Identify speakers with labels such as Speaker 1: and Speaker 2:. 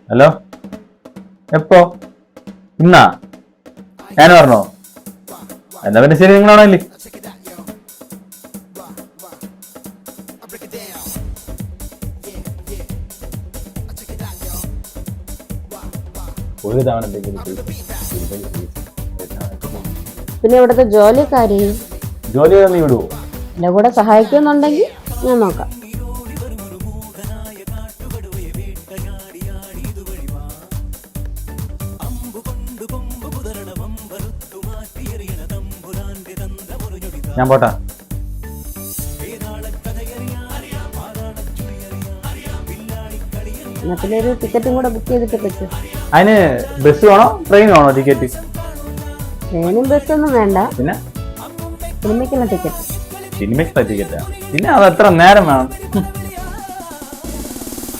Speaker 1: Hello, എപ്പോ? ഇന്നാ? ഞാൻ പറഞ്ഞോ? എന്നാ പിന്നെ ശരി, നിങ്ങളാണല്ലേ? ഒരു തവണ
Speaker 2: പിന്നെ ഇവിടുത്തെ ജോലിക്കാരി
Speaker 1: ജോലി നീ വിടുവോ?
Speaker 2: എന്റെ കൂടെ സഹായിക്കുന്നുണ്ടെങ്കിൽ ഞാൻ നോക്കാം.
Speaker 1: ഞാൻ പോട്ടാ.
Speaker 2: പിന്നെ ഒരു ടിക്കറ്റും കൂടെ ബുക്ക് ചെയ്തിട്ട് പറ്റും.
Speaker 1: അതിന് ബസ് വേണോ ട്രെയിൻ വേണോ ടിക്കറ്റ്?
Speaker 2: ട്രെയിനും ബസ്സൊന്നും വേണ്ട,
Speaker 1: പിന്നെ
Speaker 2: സിനിമയ്ക്കുള്ള ടിക്കറ്റ്.
Speaker 1: സിനിമയ്ക്കുള്ള ടിക്കറ്റാ? പിന്നെ അത് എത്ര നേരം വേണം?